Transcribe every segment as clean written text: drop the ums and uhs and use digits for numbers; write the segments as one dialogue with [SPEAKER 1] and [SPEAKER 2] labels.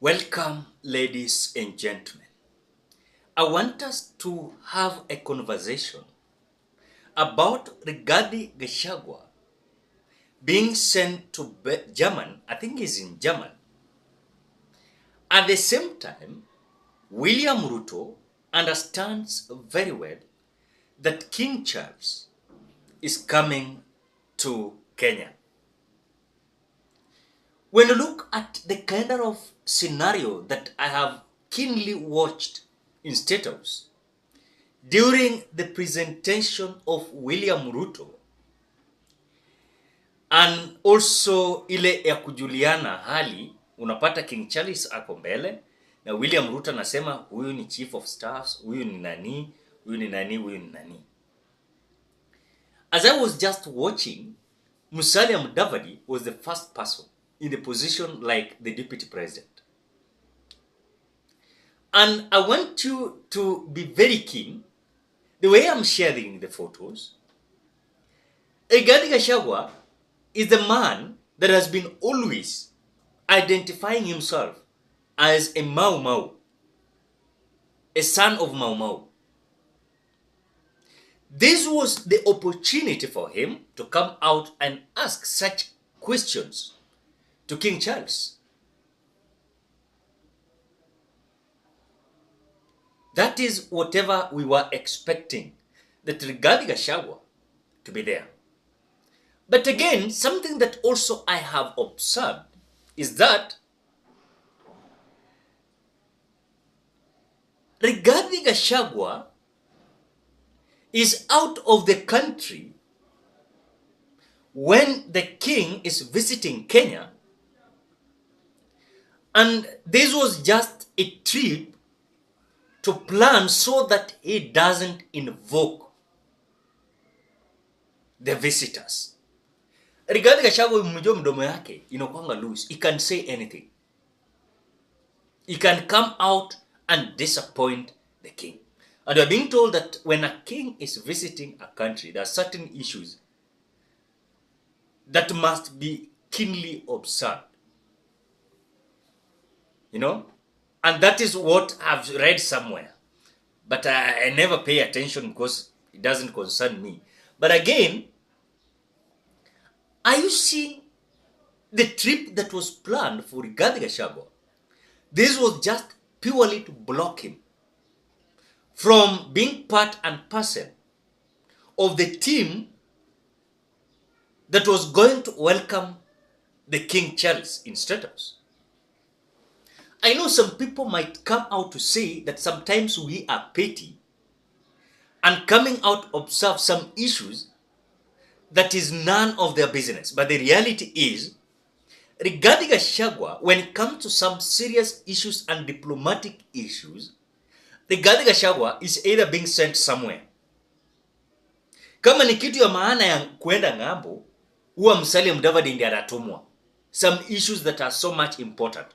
[SPEAKER 1] Welcome, ladies and gentlemen. I want us to have a conversation about Gachagua being sent to German. I think he's in German. At the same time, William Ruto understands very well that King Charles is coming to Kenya. When you look at the kind of scenario that I have keenly watched in Statehouse during the presentation of William Ruto, and also ile ya kujuliana hali, unapata King Charles ako mbele na William Ruto anasema huyu ni chief of staffs, huyu ni nani, huyu ni nani, huyu ni nani. As I was just watching, Musalia Mudavadi was the first person in the position like the deputy president. And I want you to be very keen, the way I'm sharing the photos. Gachagua is the man that has been always identifying himself as a Mau Mau, a son of Mau Mau. This was the opportunity for him to come out and ask such questions to King Charles. That is whatever we were expecting, that Gachagua to be there. But again, something that also I have observed is that Gachagua is out of the country when the king is visiting Kenya, and this was just a trip to plan so that he doesn't invoke the visitors. Gachagua mjua mdomo yake inakuanga loose. He can say anything. He can come out and disappoint the king. And we are being told that when a king is visiting a country, there are certain issues that must be keenly observed. You know? And that is what I've read somewhere. But I never pay attention because it doesn't concern me. But again, are you seeing the trip that was planned for Gachagua? This was just purely to block him from being part and parcel of the team that was going to welcome the King Charles in Statehouse. I know some people might come out to say that sometimes we are petty and coming out observe some issues that is none of their business. But the reality is, regarding Gachagua, when it comes to some serious issues and diplomatic issues, Gachagua is either being sent somewhere. Kama ni kitu ya maana ya kuenda ngambo, huwa Musalia Mudavadi ndiye anatumwa. Some issues that are so much important.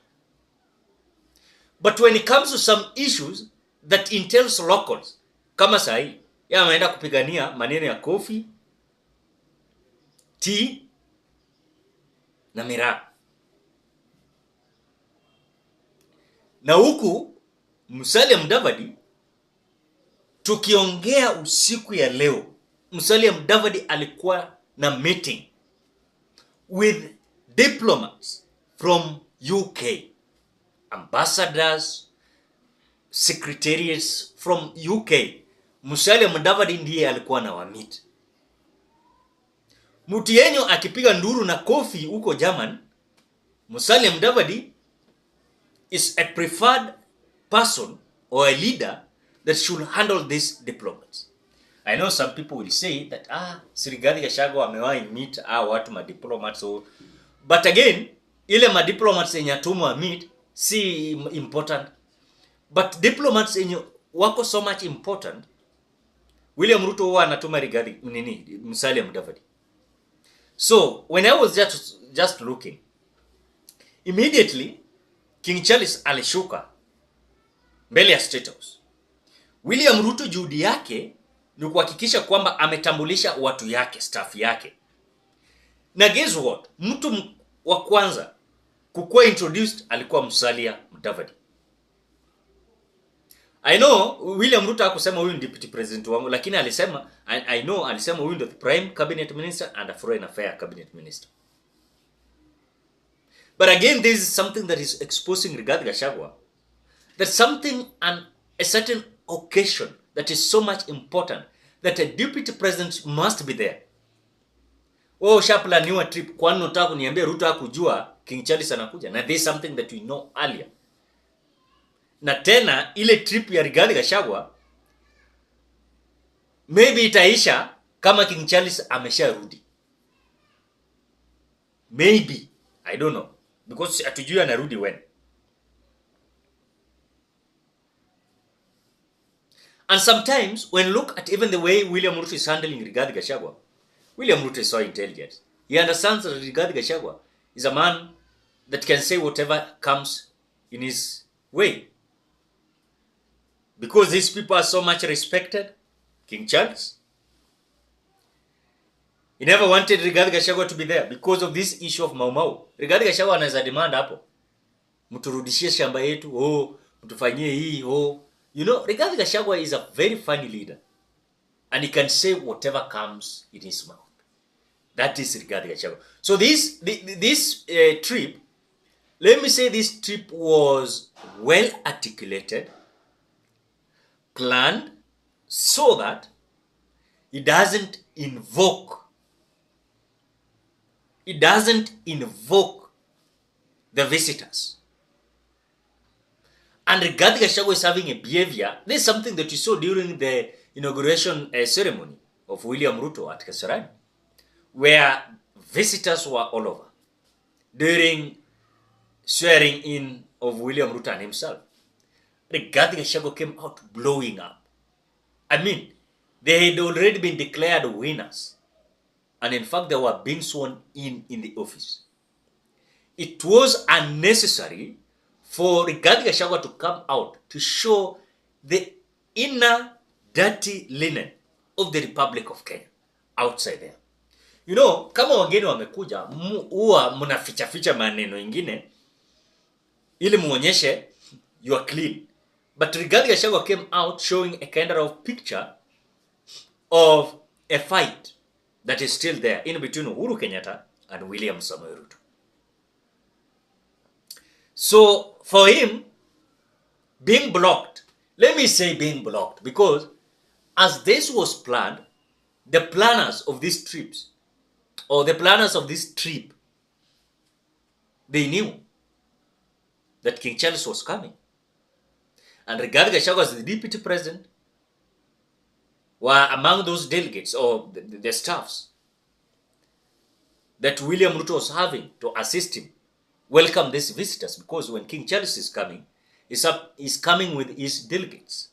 [SPEAKER 1] But when it comes to some issues that entails locals, kama sahi, ya ameenda kupigania maneno ya coffee, tea, na miraa. Na huku, Musalia Mudavadi, tukiongea usiku ya leo, Musalia Mudavadi alikuwa na meeting with diplomats from UK, ambassadors, secretariats from UK. Musalia Mudavadi ndiye alikuwa na wamit. Mutienyo akipiga nduru na kofi huko German, Musalia Mudavadi is a preferred person or a leader that should handle these diplomats. I know some people will say that Sirigari Gachagua amewahi meet watu ma diplomats, so but again, ile ma diplomats yenye atumwa meet si important. But diplomats yenye wako so much important, William Ruto huwa anatuma Musalia Mudavadi. So when I was just looking, immediately King Charles alishuka mbele ya Statehouse. William Ruto juhudi yake ni kuhakikisha kwamba ametambulisha watu yake, staff yake. Na guess what? Mtu wa kwanza kukuwa introduced alikuwa Musalia Mudavadi. Mudavadi. I know William Ruto hakusema huyu deputy president wangu, lakini alisema I know alisema huyu ndio the prime cabinet minister and a foreign affair cabinet minister. But again, there is something that is exposing Rigathi Gachagua, that something and a certain occasion that is so much important that a deputy president must be there. Oh, shaplaniwa trip, kwani unataka kuniambia Ruto hakujua King Charles anakuja? Na this is something that we know earlier. Na tena ile trip ya Rigathi Gachagua maybe itaisha kama King Charles amesharudi. Maybe, I don't know, because hatujui anarudi when. And sometimes when you look at even the way William Ruto is handling Rigathi Gachagua, William Ruto is so intelligent. He understands that Rigathi Gachagua is a man that can say whatever comes in his way. Because these people are so much respected, King Charles, he never wanted Rigathi Gachagua to be there because of this issue of Mau Mau. Rigathi Gachagua anaweza demand hapo, mturudishie shamba yetu, mtufanyie hii, You know, Rigathi Gachagua is a very funny leader. And he can say whatever comes in his mouth. That is Rigathi Gachagua. So this trip, let me say this trip was well articulated, planned, so that it doesn't invoke the visitors. And Rigathi Gachagua is having a behavior. There's something that you saw during the inauguration ceremony of William Ruto at Kasarani, where visitors were all over during swearing in of William Ruto and himself. Rigathi Gachagua came out blowing up. I mean, they had already been declared winners. And in fact, they were being sworn in the office. It was unnecessary for Rigathi Gachagua to come out to show the inner dirty linen of the Republic of Kenya outside there. You know, kama wageni wamekuja, huwa mnaficha maneno ingine ili muonyeshe you are clean. But Rigathi Gachagua came out showing a kind of picture of a fight that is still there in between Uhuru Kenyatta and William Samoei Ruto. So for him, being blocked, let me say being blocked, because as this was planned, the planners of these trips, or the planners of this trip, they knew that King Charles was coming. And Rigathi Gachagua as the deputy president were among those delegates or the staffs that William Ruto was having to assist him welcome these visitors, because when King Charles is coming, he's coming with his delegates.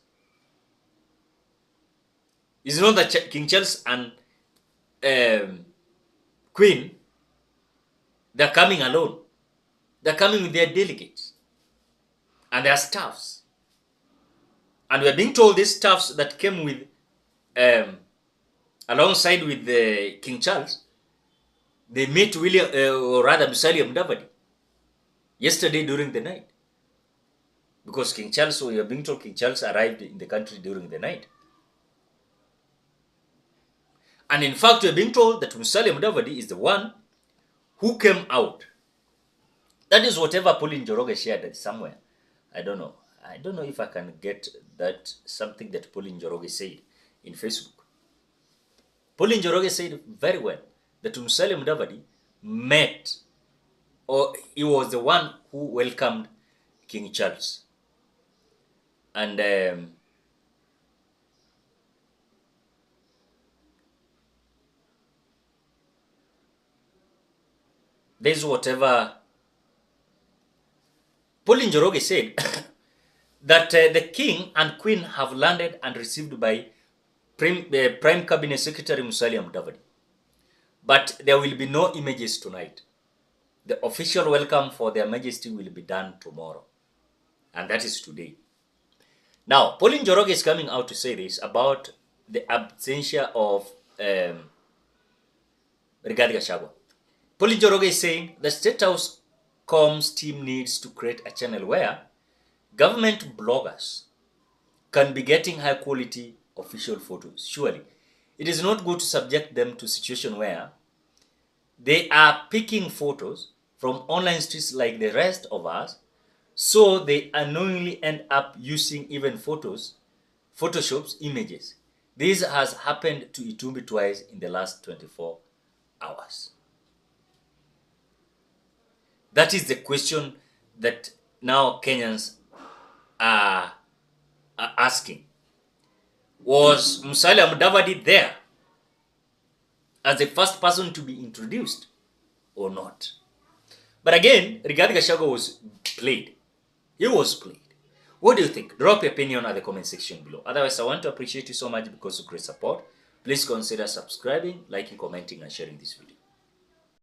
[SPEAKER 1] It's not that King Charles and Queen, they're coming alone. They're coming with their delegates and their staffs. And we're being told these staffs that came with, alongside with King Charles, they met William, or rather Musalia Mudavadi, yesterday during the night. Because King Charles, we are being told King Charles arrived in the country during the night. And in fact, we are being told that Musalia Mudavadi is the one who came out. That is whatever Pauline Njoroge shared somewhere. I don't know. I don't know if I can get that, something that Pauline Njoroge said in Facebook. Pauline Njoroge said very well that Musalia Mudavadi met, or he was the one who welcomed King Charles. And this is whatever Pauline Njoroge said that the king and queen have landed and received by Prime Cabinet Secretary Musalia Mudavadi. But there will be no images tonight. The official welcome for their majesty will be done tomorrow. And that is today. Now, Pauline Njoroge is coming out to say this about the absentia of Rigathi Gachagua. Pauline Njoroge is saying the Statehouse comms team needs to create a channel where government bloggers can be getting high quality official photos. Surely, it is not good to subject them to a situation where they are picking photos from online streets like the rest of us, so they unknowingly end up using even Photoshop's images. This has happened to Itumbi twice in the last 24 hours. That is the question that now Kenyans are asking. Was Musalia Mudavadi there as the first person to be introduced or not? But again, Rigathi Gachagua was played. He was played. What do you think? Drop your opinion at the comment section below. Otherwise, I want to appreciate you so much because of great support. Please consider subscribing, liking, commenting, and sharing this video.